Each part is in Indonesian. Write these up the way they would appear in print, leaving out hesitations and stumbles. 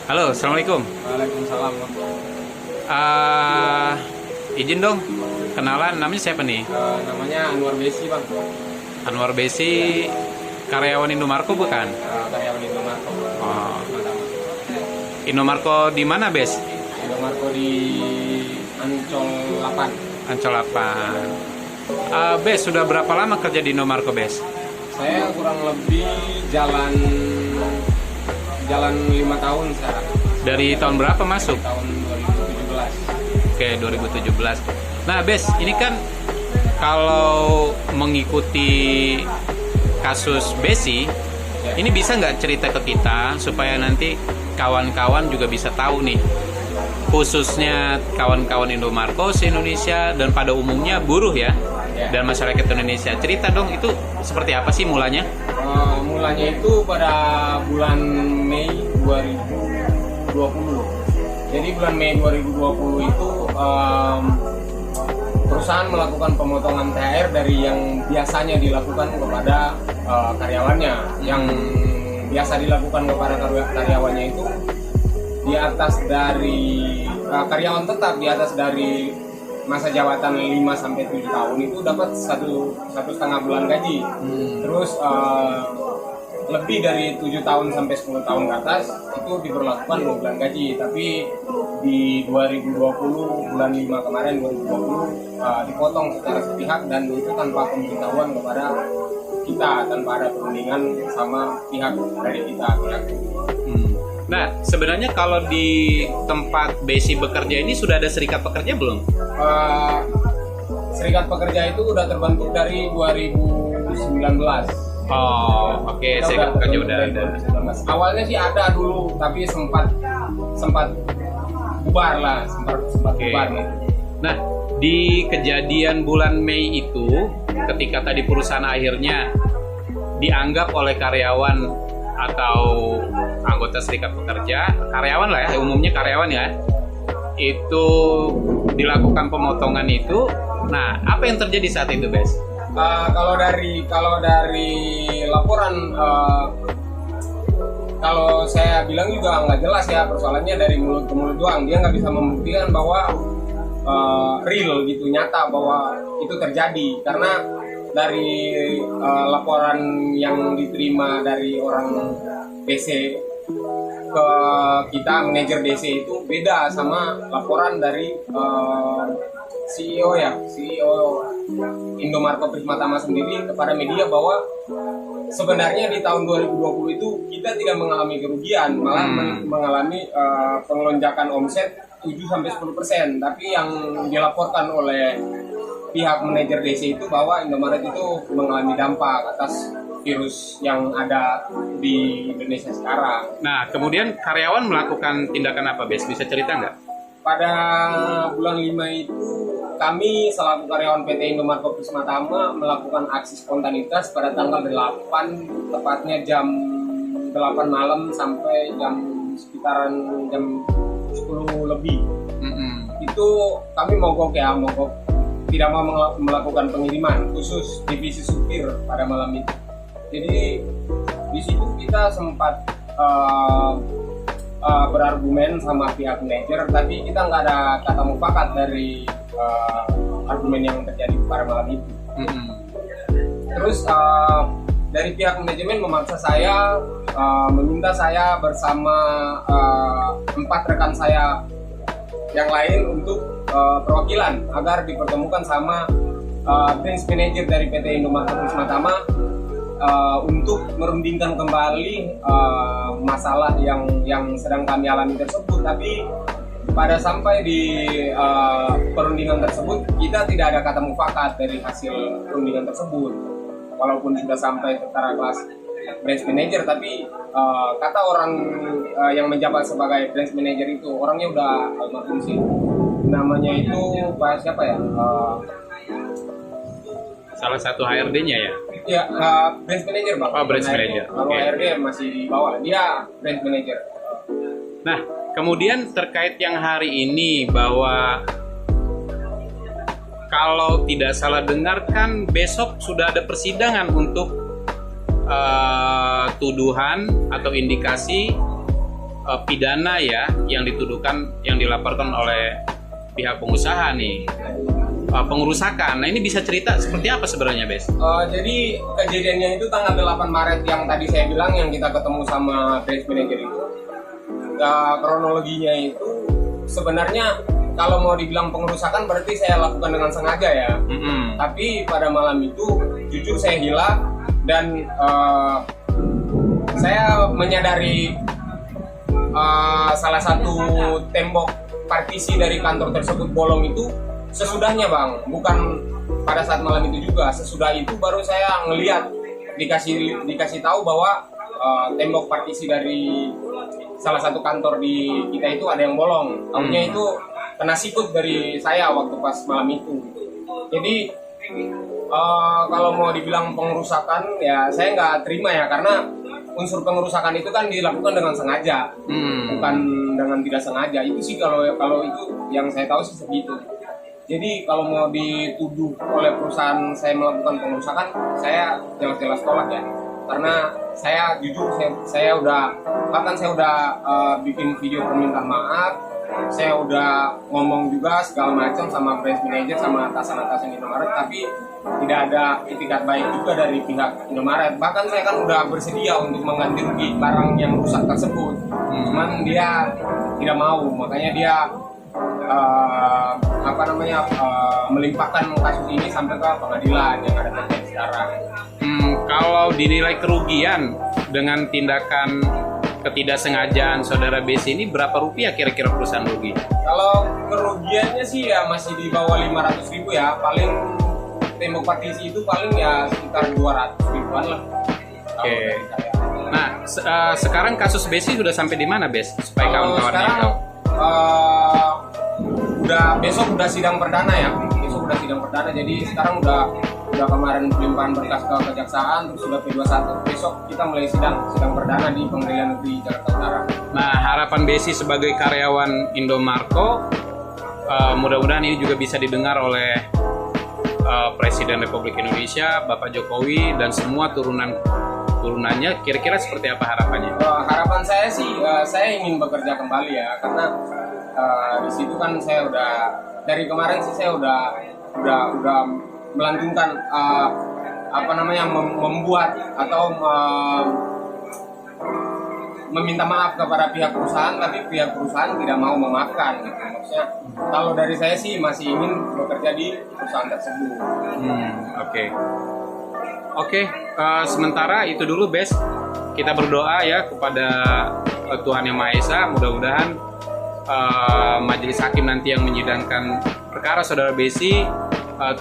Halo, assalamualaikum. Waalaikumsalam. Ah, izin dong, kenalan. Namanya siapa nih? Namanya Anwar Besi, Bang. Anwar Besi, karyawan Indomarko bukan? Karyawan Indomarko. Oh, Pertama. Indomarko di mana, Bes? Indomarko di Ancol 8. Ancol 8. Bes, sudah berapa lama kerja di Indomarko, Bes? Saya kurang lebih jalan 5 tahun sekarang. Dari tahun berapa masuk? Tahun 2017. Oke, 2017. Nah, Bes, ini kan kalau mengikuti kasus Besi, ini bisa nggak cerita ke kita supaya nanti kawan-kawan juga bisa tahu nih, khususnya kawan-kawan Indomarko se-Indonesia dan pada umumnya buruh ya, dan masyarakat Indonesia. Cerita dong, itu seperti apa sih mulanya? Mulanya itu pada bulan Mei 2020. Jadi bulan Mei 2020 itu perusahaan melakukan pemotongan THR dari yang biasanya dilakukan kepada karyawannya. Yang biasa dilakukan kepada karyawannya itu di atas dari karyawan tetap di atas dari masa jabatan 5 sampai 7 tahun itu dapat satu setengah bulan gaji. Terus lebih dari 7 tahun sampai 10 tahun ke atas itu diberlakukan 2 bulan gaji. Tapi di 2020 bulan 5 kemarin 2020 dipotong secara sepihak dan itu tanpa pemberitahuan kepada kita, tanpa ada perundingan sama pihak dari kita. Nah, sebenarnya kalau di tempat Besi bekerja ini sudah ada serikat pekerja belum? Serikat pekerja itu udah terbentuk dari 2019. Oh, oke, serikat pekerja udah ada. 2019. Awalnya sih ada dulu, tapi sempat bubar lah, sempat Oke. bubar. Nah, di kejadian bulan Mei itu, ketika tadi perusahaan akhirnya dianggap oleh karyawan atau anggota serikat pekerja, karyawan lah ya, umumnya karyawan ya, itu dilakukan pemotongan itu. Nah, apa yang terjadi saat itu, Bes? Kalau dari laporan, kalau saya bilang juga nggak jelas ya, persoalannya dari mulut ke mulut doang. Dia nggak bisa membuktikan bahwa real gitu, nyata bahwa itu terjadi, karena dari laporan yang diterima dari orang DC ke kita, manajer DC itu beda sama laporan dari CEO Indomarko Prismatama sendiri kepada media, bahwa sebenarnya di tahun 2020 itu kita tidak mengalami kerugian, malah mengalami pengelonjakan omset 7-10%. Tapi yang dilaporkan oleh pihak manajer DC itu bahwa Indomaret itu mengalami dampak atas virus yang ada di Indonesia sekarang. Nah, kemudian karyawan melakukan tindakan apa, Bes? Bisa cerita nggak? Pada bulan 5 itu kami selaku karyawan PT Indomarko Prismatama melakukan aksi spontanitas pada tanggal 8, tepatnya jam 8 malam sampai sekitaran jam 10 lebih. Itu kami mogok, tidak mau melakukan pengiriman, khusus divisi supir pada malam itu. Jadi di situ kita sempat berargumen sama pihak manajer, tapi kita nggak ada kata mufakat dari argumen yang terjadi pada malam itu. Terus dari pihak manajemen memaksa saya, meminta saya bersama 4 rekan saya yang lain untuk perwakilan agar dipertemukan sama branch manager dari PT Indomarko Prismatama untuk merundingkan kembali masalah yang sedang kami alami tersebut. Tapi pada sampai di perundingan tersebut, kita tidak ada kata mufakat dari hasil perundingan tersebut. Walaupun sudah sampai ke taraf kelas branch manager, tapi kata orang yang menjabat sebagai branch manager itu, orangnya udah almarhum sih. Namanya itu Pak siapa ya? Salah satu HRD-nya ya? Ya, branch manager, Bang. Oh, branch manager. Kalau HRD masih di bawah, dia branch manager. Nah, kemudian terkait yang hari ini, bahwa kalau tidak salah dengar kan besok sudah ada persidangan untuk tuduhan atau indikasi pidana ya yang dituduhkan, yang dilaporkan oleh pihak pengusaha nih, pengerusakan. Nah ini bisa cerita seperti apa sebenarnya, Bes? Jadi kejadiannya itu tanggal 8 Maret yang tadi saya bilang, yang kita ketemu sama branch manager itu. Kronologinya itu sebenarnya kalau mau dibilang pengerusakan berarti saya lakukan dengan sengaja ya. Tapi pada malam itu jujur saya gila dan saya menyadari salah satu tembok partisi dari kantor tersebut bolong itu sesudahnya Bang, bukan pada saat malam itu juga. Sesudah itu baru saya ngelihat, dikasih tahu bahwa tembok partisi dari salah satu kantor di kita itu ada yang bolong. Tahunya itu kena sikut dari saya waktu pas malam itu. Jadi kalau mau dibilang pengerusakan ya saya nggak terima ya, karena unsur pengerusakan itu kan dilakukan dengan sengaja, bukan dengan tidak sengaja. Itu sih kalau itu yang saya tahu sih segitu. Jadi kalau mau dituduh oleh perusahaan saya melakukan pengerusakan, saya jelas-jelas tolak ya. Karena saya jujur saya udah bikin video permintaan maaf, saya udah ngomong juga segala macam sama branch manager sama atasan-atasan Indomaret, tapi tidak ada itikat baik juga dari pihak Indomaret. Bahkan saya kan udah bersedia untuk mengganti rugi barang yang rusak tersebut, cuman dia tidak mau, makanya dia melimpahkan kasus ini sampai ke pengadilan yang ada terjadi sekarang. Kalau dinilai kerugian dengan tindakan ketidaksengajaan saudara Besi ini, berapa rupiah kira-kira perusahaan rugi? Kalau kerugiannya sih ya masih di bawah 500.000 ya, paling tembok partisi itu paling ya sekitar 200.000-an lah. Oke. Nah, sekarang kasus Besi sudah sampai di mana, Bes? Supaya kawan-kawannya tahu. Besok udah sidang perdana ya. Besok udah sidang perdana. Jadi sekarang udah kemarin pelimpahan berkas ke kejaksaan, terus sudah P21. Besok kita mulai sidang perdana di Pengadilan Negeri Jakarta Utara. Nah, harapan Besi sebagai karyawan Indomarko, mudah-mudahan ini juga bisa didengar oleh Presiden Republik Indonesia, Bapak Jokowi, dan semua turunannya. Kira-kira seperti apa harapannya? Harapan saya sih, saya ingin bekerja kembali ya, karena di situ kan saya udah dari kemarin sih saya udah melantunkan membuat atau meminta maaf kepada pihak perusahaan, tapi pihak perusahaan tidak mau memaafkan gitu. Maksudnya kalau dari saya sih masih ingin bekerja di perusahaan tersebut. Oke, sementara itu dulu, Bes. Kita berdoa ya kepada Tuhan Yang Maha Esa, mudah-mudahan majelis hakim nanti yang menyidangkan perkara saudara Besi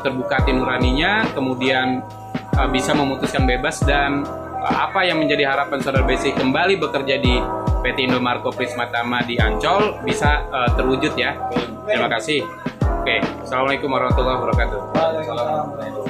terbuka hati nuraninya, kemudian bisa memutuskan bebas, dan apa yang menjadi harapan saudara Besi kembali bekerja di PT Indomarko Prisma Tama di Ancol bisa terwujud ya. Terima kasih. Oke, assalamualaikum warahmatullahi wabarakatuh. Waalaikumsalam.